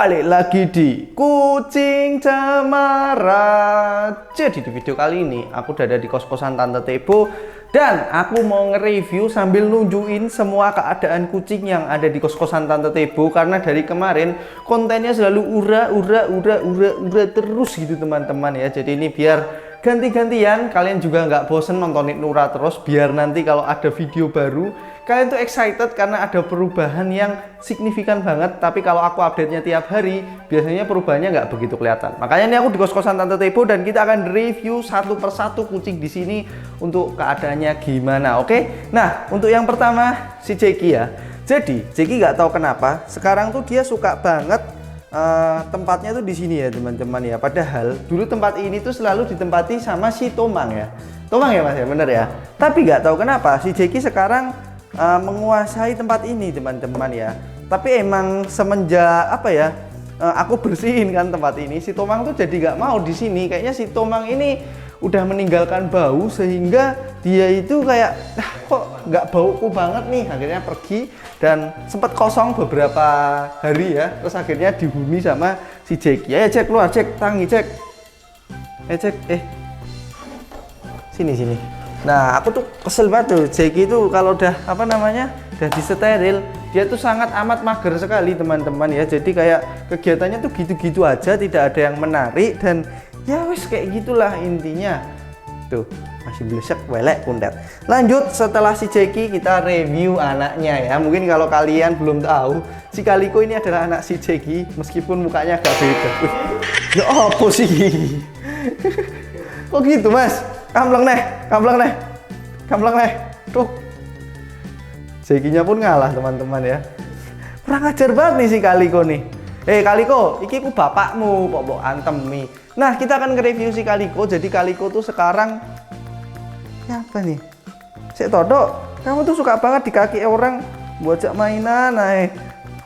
Balik lagi di Kucing Cemara. Jadi di video kali ini aku udah ada di kos-kosan Tante Tebo dan aku mau nge-review sambil nunjukin semua keadaan kucing yang ada di kos-kosan Tante Tebo. Karena dari kemarin kontennya selalu ura terus gitu teman-teman ya. Jadi ini biar ganti-gantian, kalian juga nggak bosen nontonin Nura terus, biar nanti kalau ada video baru kalian tuh excited karena ada perubahan yang signifikan banget. Tapi kalau aku update-nya tiap hari, biasanya perubahannya nggak begitu kelihatan. Makanya ini aku di kos-kosan Tante Tebo dan kita akan review satu persatu kucing di sini untuk keadaannya gimana, oke? Nah, untuk yang pertama si Jeki ya. Jadi Jeki nggak tahu kenapa sekarang tuh dia suka banget tempatnya tuh di sini ya teman-teman ya. Padahal dulu tempat ini tuh selalu ditempati sama si Tomang ya. Tomang ya Mas ya, bener ya. Tapi nggak tahu kenapa si Jeki sekarang menguasai tempat ini teman-teman ya. Tapi emang semenjak apa ya, aku bersihin kan tempat ini, si Tomang tuh jadi nggak mau di sini. Kayaknya si Tomang ini udah meninggalkan bau sehingga dia itu kayak kok nggak bauku banget nih, akhirnya pergi dan sempat kosong beberapa hari ya, terus akhirnya dihuni sama si Jeki. Cek keluar, cek tangi, cek cek sini. Nah aku tuh kesel banget tuh Jeki itu kalau udah apa namanya udah disteril, dia tuh sangat amat mager sekali teman-teman ya. Jadi kayak kegiatannya tuh gitu-gitu aja, tidak ada yang menarik dan ya wis kayak gitulah intinya. Tuh masih blesek welek kundet. Lanjut, setelah si Jeki kita review anaknya ya. Mungkin kalau kalian belum tahu, si Kaliko ini adalah anak si Jeki meskipun mukanya agak beda. Ya apa sih? Kok gitu Mas? Kampleng neh. Tuh Jekinya pun ngalah teman-teman ya. Kurang ajar banget nih si Kaliko nih. Kaliko, iki ku bapakmu, kok antemi. Nah, kita akan nge-review si Kaliko. Jadi Kaliko tuh sekarang apa nih? Sik Toto, kamu tuh suka banget di kaki orang buat mainan.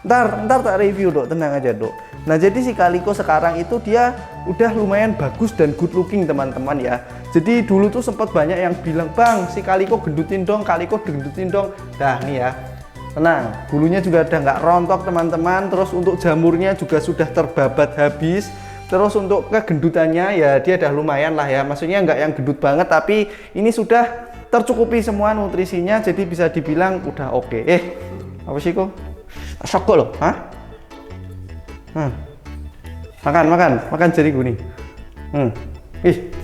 Ntar tak review dok, tenang aja dok. Nah, jadi si Kaliko sekarang itu dia udah lumayan bagus dan good looking teman-teman ya. Jadi dulu tuh sempat banyak yang bilang, "Bang, si Kaliko gendutin dong, Kaliko gendutin dong." Dah nih ya. Tenang, bulunya juga udah nggak rontok teman-teman. Terus untuk jamurnya juga sudah terbabat habis. Terus untuk kegendutannya ya dia udah lumayan lah ya. Maksudnya nggak yang gendut banget, tapi ini sudah tercukupi semua nutrisinya. Jadi bisa dibilang udah oke. Apa sih kok? Sokok loh, hah? Makan jariku nih.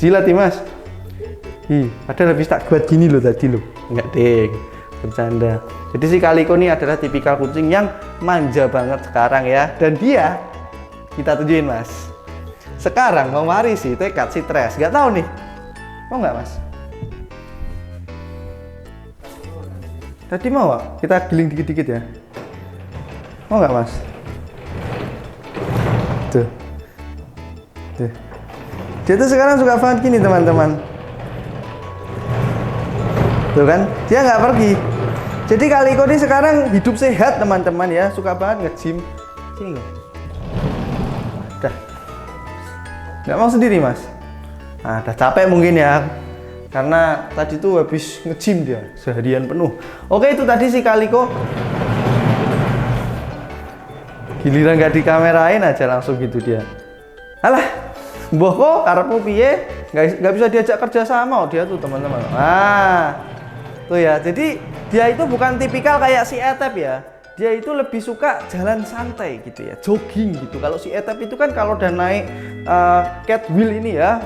Jilat nih Mas. Padahal habis tak buat gini loh tadi loh. Enggak deng, bercanda. Jadi si Kaliko ini adalah tipikal kucing yang manja banget sekarang ya. Dan dia, kita tunjukin Mas, sekarang mewarisi tekad si Tres. Gak tahu nih, mau nggak Mas? Tadi mau gak? Kita giling dikit-dikit ya. Mau nggak Mas? Tuh. Dia tuh sekarang suka banget gini teman-teman. Tuh kan, dia nggak pergi. Jadi Kaliko ini sekarang hidup sehat teman-teman ya, suka banget nge-gym. Sini loh. Udah. Nggak mau sendiri Mas. Nah, udah capek mungkin ya. Karena tadi tuh habis nge-gym dia seharian penuh. Oke, itu tadi si Kaliko. Giliran nggak dikamerain aja langsung gitu dia. Alah, mbah kok karepmu piye? Nggak bisa diajak kerja sama dia tuh teman-teman. Tuh ya, jadi dia itu bukan tipikal kayak si Etep ya. Dia itu lebih suka jalan santai gitu ya, jogging gitu. Kalau si Etep itu kan kalau udah naik cat wheel ini ya,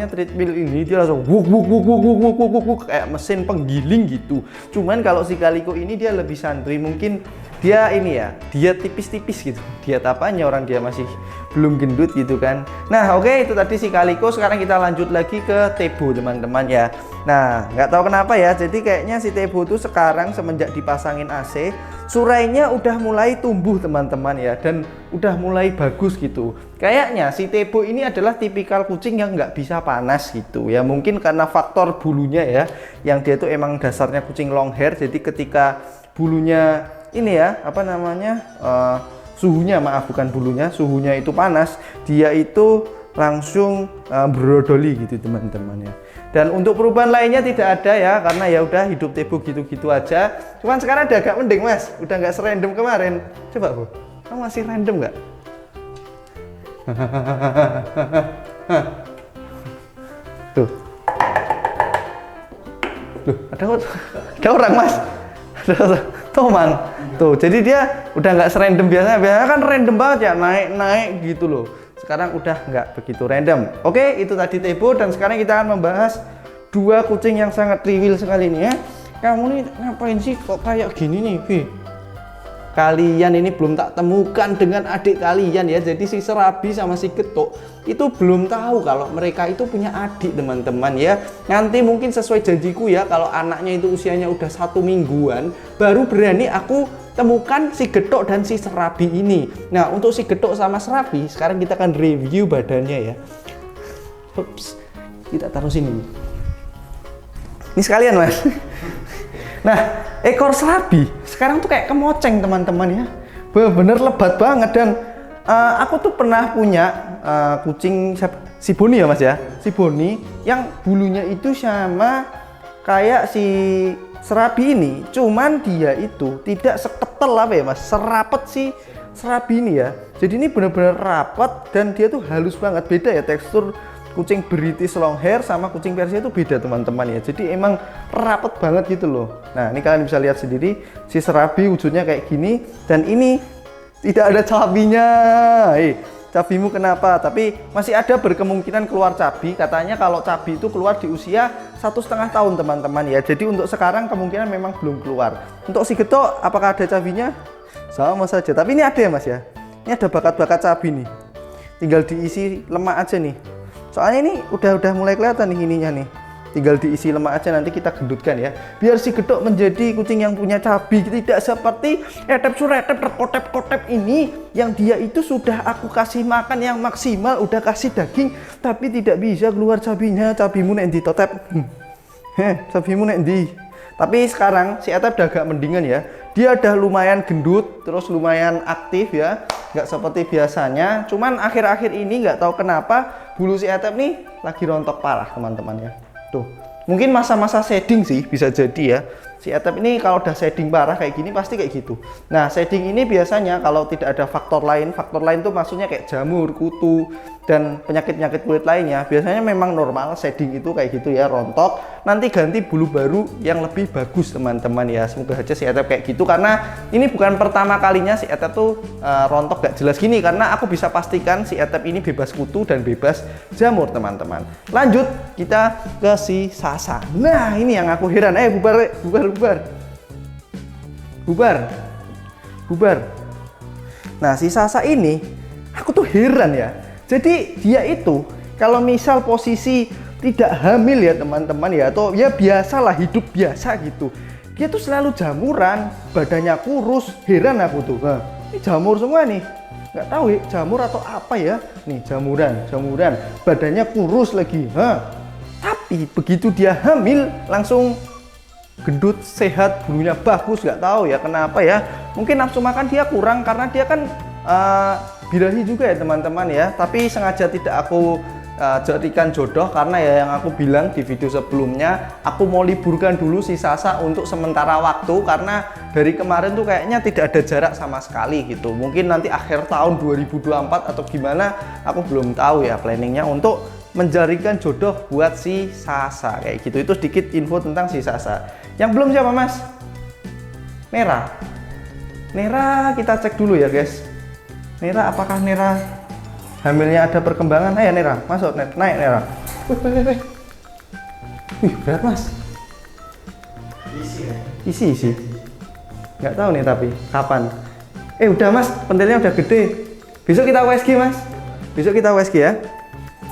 treadmill ini, dia langsung wuk kayak mesin penggiling gitu. Cuman kalau si Kaliko ini dia lebih santuy, mungkin dia ini ya, dia tipis-tipis gitu. Diet apanya, orang dia masih belum gendut gitu kan. Nah oke, itu tadi si Kaliko. Sekarang kita lanjut lagi ke Tebo teman-teman ya. Nah nggak tahu kenapa ya, jadi kayaknya si Tebo tuh sekarang semenjak dipasangin AC, surainya udah mulai tumbuh teman-teman ya, dan udah mulai bagus gitu. Kayaknya si Tebo ini adalah tipikal kucing yang nggak bisa panas gitu ya. Mungkin karena faktor bulunya ya, yang dia tuh emang dasarnya kucing long hair. Jadi ketika bulunya ini ya, suhunya, bukan bulunya, suhunya itu panas, dia itu langsung brodoli gitu teman-teman ya. Dan untuk perubahan lainnya tidak ada ya, karena ya udah hidup Tebo gitu-gitu aja. Cuman sekarang udah agak mending Mas, udah nggak serandom kemarin. Coba Bu, kamu masih random nggak? Tuh. Loh, ada orang mas. Ada Tomang. Tuh, jadi dia udah nggak serandom biasanya. Biasanya kan random banget ya, naik gitu loh. Sekarang udah nggak begitu random. Oke, itu tadi Tebo, dan sekarang kita akan membahas dua kucing yang sangat trivial sekali nih ya. Kamu nih ngapain sih kok kayak gini nih, Bi? Kalian ini belum tak temukan dengan adik kalian ya. Jadi si Serabi sama si Getuk itu belum tahu kalau mereka itu punya adik, teman-teman ya. Nanti mungkin sesuai janjiku ya, kalau anaknya itu usianya udah 1 mingguan baru berani aku temukan si Getuk dan si Serabi ini. Nah, untuk si Getuk sama Serabi sekarang kita akan review badannya ya. Ups, kita taruh sini. Ini sekalian mas. Nah, ekor Serabi sekarang tuh kayak kemoceng teman-teman ya, bener lebat banget. Dan aku tuh pernah punya kucing si Boni ya mas ya, si Boni yang bulunya itu sama kayak si Serabi ini, cuman dia itu tidak seketel apa ya mas, serapet si Serabi ini ya. Jadi ini bener-bener rapat dan dia tuh halus banget, beda ya tekstur. Kucing British Longhair sama kucing Persia itu beda teman-teman ya. Jadi emang rapet banget gitu loh. Nah, ini kalian bisa lihat sendiri, si Serabi wujudnya kayak gini, dan ini tidak ada cabinya. Cabimu kenapa? Tapi masih ada berkemungkinan keluar cabi. Katanya kalau cabi itu keluar di usia 1,5 tahun teman-teman ya. Jadi untuk sekarang kemungkinan memang belum keluar. Untuk si Getuk apakah ada cabinya? Sama saja. Tapi ini ada ya mas ya. Ini ada bakat-bakat cabi nih. Tinggal diisi lemak aja nih. Soalnya ini udah mulai kelihatan nih ininya nih. Tinggal diisi lemak aja, nanti kita gendutkan ya. Biar si Getuk menjadi kucing yang punya cabi, tidak seperti Etep Suretep Rekotep-kotep ini, yang dia itu sudah aku kasih makan yang maksimal, udah kasih daging, tapi tidak bisa keluar cabinya. Cabimu nek ndi Totep? Cabimu nek ndi? Tapi sekarang si Etep udah agak mendingan ya. Dia udah lumayan gendut, terus lumayan aktif ya. Nggak seperti biasanya, cuman akhir-akhir ini nggak tahu kenapa bulu si Etep nih lagi rontok parah teman-teman ya. Tuh, mungkin masa-masa shedding sih bisa jadi ya. Si Etep ini kalau udah shedding parah kayak gini pasti kayak gitu. Nah, shedding ini biasanya kalau tidak ada faktor lain tuh maksudnya kayak jamur, kutu, dan penyakit-penyakit kulit lainnya, biasanya memang normal shedding itu kayak gitu ya, rontok, nanti ganti bulu baru yang lebih bagus teman-teman ya. Semoga aja si Etep kayak gitu, karena ini bukan pertama kalinya si Etep tuh rontok gak jelas gini, karena aku bisa pastikan si Etep ini bebas kutu dan bebas jamur teman-teman. Lanjut kita ke si Sasa. Nah, ini yang aku heran. Bubar. Nah, si Sasa ini aku tuh heran ya. Jadi dia itu kalau misal posisi tidak hamil ya teman-teman ya, atau ya biasalah hidup biasa gitu, dia tuh selalu jamuran, badannya kurus. Heran aku tuh. Nah, ini jamur semua nih, nggak tahu ya jamur atau apa ya. Nih jamuran, badannya kurus lagi. Tapi begitu dia hamil langsung gendut, sehat, bulunya bagus. Nggak tahu ya kenapa ya. Mungkin nafsu makan dia kurang karena dia kan birahi juga ya teman-teman ya. Tapi sengaja tidak aku jadikan jodoh, karena ya yang aku bilang di video sebelumnya, aku mau liburkan dulu si Sasa untuk sementara waktu, karena dari kemarin tuh kayaknya tidak ada jarak sama sekali gitu. Mungkin nanti akhir tahun 2024 atau gimana, aku belum tahu ya planningnya untuk menjadikan jodoh buat si Sasa kayak gitu. Itu sedikit info tentang si Sasa. Yang belum siapa mas? Nera kita cek dulu ya guys. Nera, apakah Nera hamilnya ada perkembangan? Ayo Nera, masuk, naik Nera. Wih, berat mas. Isi. Nggak tahu nih tapi kapan. Udah mas, pentilnya udah gede. Besok kita USG mas. Besok kita USG ya.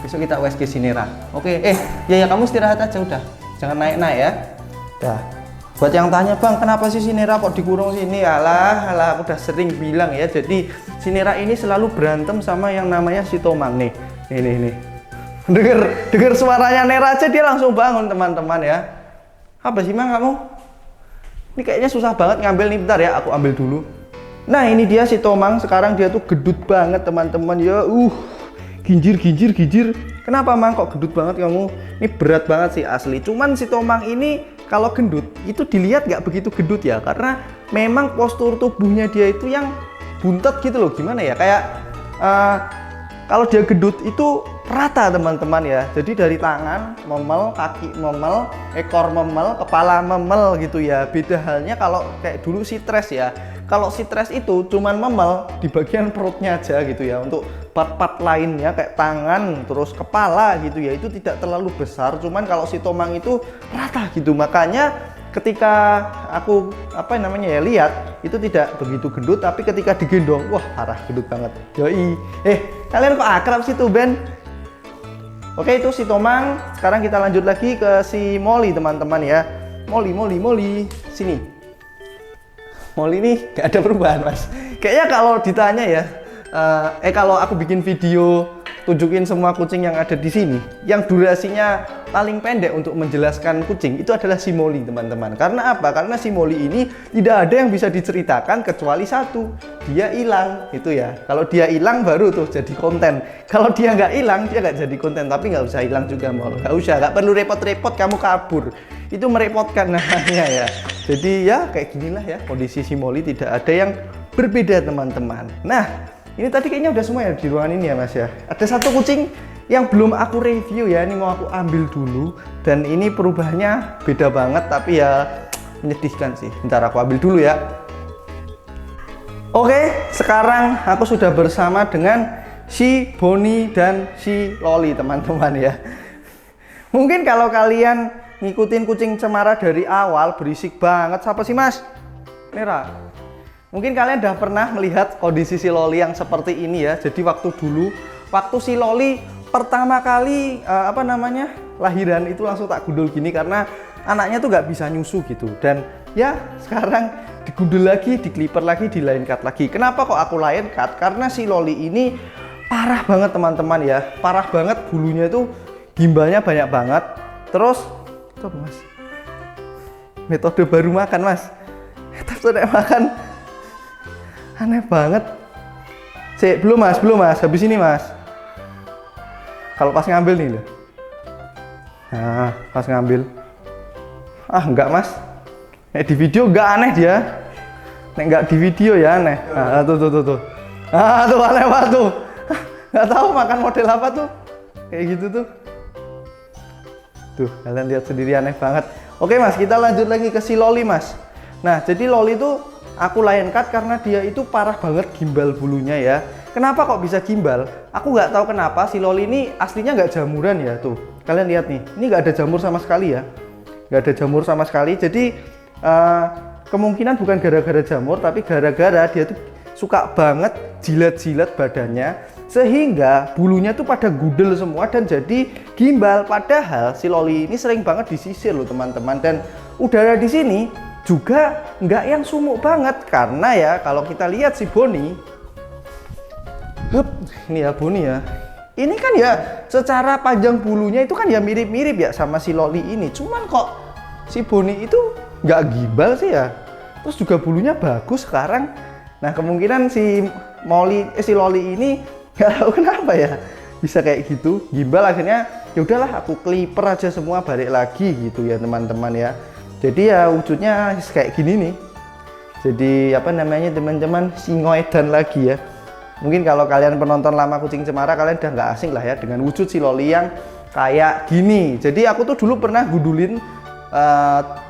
Besok kita USG si Nera. Oke, ya kamu istirahat aja udah. Jangan naik-naik ya. Dah. Buat yang tanya, bang kenapa sih si Nera kok dikurung sini? Alah, aku udah sering bilang ya. Jadi si Nera ini selalu berantem sama yang namanya si Tomang nih. Nih. Dengar suaranya Nera aja dia langsung bangun teman-teman ya. Apa sih mang kamu? Ini kayaknya susah banget ngambil nih, bentar ya aku ambil dulu. Nah, ini dia si Tomang. Sekarang dia tuh gendut banget teman-teman ya. Ginjir. Kenapa mang kok gendut banget kamu? Ini berat banget sih asli. Cuman si Tomang ini kalau gendut itu dilihat nggak begitu gendut ya, karena memang postur tubuhnya dia itu yang buntet gitu loh. Gimana ya, kayak kalau dia gendut itu rata teman-teman ya. Jadi dari tangan memel, kaki memel, ekor memel, kepala memel gitu ya. Beda halnya kalau kayak dulu si Tres ya. Kalau si Tres itu cuman memel di bagian perutnya aja gitu ya. Untuk part-part lainnya kayak tangan, terus kepala gitu ya, itu tidak terlalu besar. Cuman kalau si Tomang itu rata gitu. Makanya ketika aku lihat itu tidak begitu gendut, tapi ketika digendong wah parah gendut banget. Yoi. Kalian kok akrab sih tuh Ben? Oke, itu si Tomang. Sekarang kita lanjut lagi ke si Molly teman-teman ya. Molly sini. Molly ini gak ada perubahan mas. Kayaknya kalau ditanya ya, kalau aku bikin video tunjukin semua kucing yang ada di sini, yang durasinya paling pendek untuk menjelaskan kucing itu adalah si Molly teman-teman. Karena apa? Karena si Molly ini tidak ada yang bisa diceritakan kecuali satu, dia hilang itu ya. Kalau dia hilang baru tuh jadi konten. Kalau dia nggak hilang dia nggak jadi konten. Tapi nggak usah hilang juga Mol, nggak usah, nggak perlu repot-repot kamu kabur. Itu merepotkan namanya ya. Jadi ya kayak ginilah ya kondisi si Molly, tidak ada yang berbeda teman-teman. Nah, ini tadi kayaknya udah semua ya di ruangan ini ya mas ya. Ada satu kucing yang belum aku review ya, ini mau aku ambil dulu. Dan ini perubahannya beda banget, tapi ya menyedihkan sih. Bentar aku ambil dulu ya. Oke, sekarang aku sudah bersama dengan si Bonnie dan si Loli teman-teman ya. Mungkin kalau kalian ngikutin kucing cemara dari awal, berisik banget. Siapa sih mas? Merah. Mungkin kalian udah pernah melihat kondisi si Loli yang seperti ini ya. Jadi waktu si Loli pertama kali lahiran itu langsung tak gundul gini karena anaknya tuh nggak bisa nyusu gitu. Dan ya sekarang digundul lagi, dikliper lagi, di line cut lagi. Kenapa kok aku line cut? Karena si Loli ini parah banget teman-teman ya. Parah banget, bulunya itu gimbalnya banyak banget. Terus itu mas, metode baru makan mas. Metode makan aneh banget. Belum mas, habis ini mas. Kalau pas ngambil nih loh. Nah, pas ngambil. Enggak mas. Di video enggak aneh dia. Enggak di video ya aneh. Tuh. Tuh aneh banget tuh. Nggak tahu makan model apa tuh. Kayak gitu tuh. Tuh, kalian lihat sendiri aneh banget. Oke mas, kita lanjut lagi ke si Loli mas. Nah, jadi Loli tuh aku line cut karena dia itu parah banget gimbal bulunya ya. Kenapa kok bisa gimbal? Aku nggak tahu kenapa. Si Loli ini aslinya nggak jamuran ya tuh. Kalian lihat nih, ini nggak ada jamur sama sekali ya. Nggak ada jamur sama sekali. Jadi kemungkinan bukan gara-gara jamur, tapi gara-gara dia tuh suka banget jilat-jilat badannya, sehingga bulunya tuh pada gudel semua dan jadi gimbal. Padahal si Loli ini sering banget disisir loh teman-teman. Dan udara di sini juga nggak yang sumuk banget, karena ya kalau kita lihat si Bonnie, ini ya Bonnie ya, ini kan ya secara panjang bulunya itu kan ya mirip-mirip ya sama si Loli ini, cuman kok si Bonnie itu nggak gimbal sih ya. Terus juga bulunya bagus sekarang. Nah kemungkinan si Loli ini nggak tahu kenapa ya bisa kayak gitu gimbal. Akhirnya ya udahlah aku clipper aja semua, balik lagi gitu ya teman-teman ya. Jadi ya wujudnya kayak gini nih. Jadi teman-teman singoedan lagi ya. Mungkin kalau kalian penonton lama kucing cemara, kalian udah nggak asing lah ya dengan wujud si Loli yang kayak gini. Jadi aku tuh dulu pernah gundulin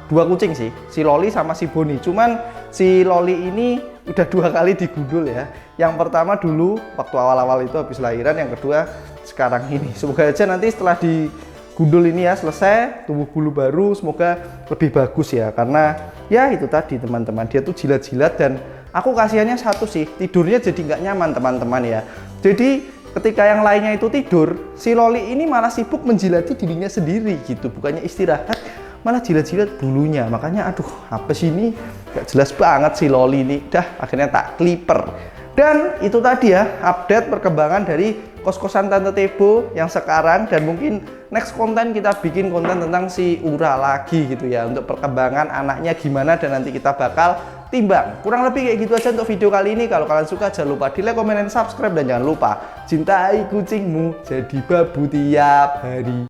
dua kucing sih, si Loli sama si Bonnie. Cuman si Loli ini udah 2 kali digundul ya. Yang pertama dulu waktu awal-awal itu habis lahiran, yang kedua sekarang ini. Semoga aja nanti setelah digundul ini ya selesai, tumbuh bulu baru, semoga lebih bagus ya. Karena ya itu tadi teman-teman, dia tuh jilat-jilat dan aku kasihannya satu sih, tidurnya jadi nggak nyaman teman-teman ya. Jadi ketika yang lainnya itu tidur, si Loli ini malah sibuk menjilati dirinya sendiri gitu, bukannya istirahat malah jilat-jilat bulunya. Makanya aduh, apa sih ini, gak jelas banget si Loli ini. Dah akhirnya tak clipper. Dan itu tadi ya update perkembangan dari kos-kosan Tante Tebo yang sekarang. Dan mungkin next konten kita bikin konten tentang si Ura lagi gitu ya, untuk perkembangan anaknya gimana, dan nanti kita bakal timbang. Kurang lebih kayak gitu aja untuk video kali ini. Kalau kalian suka jangan lupa di like, komen, dan subscribe. Dan jangan lupa cintai kucingmu jadi babu tiap hari.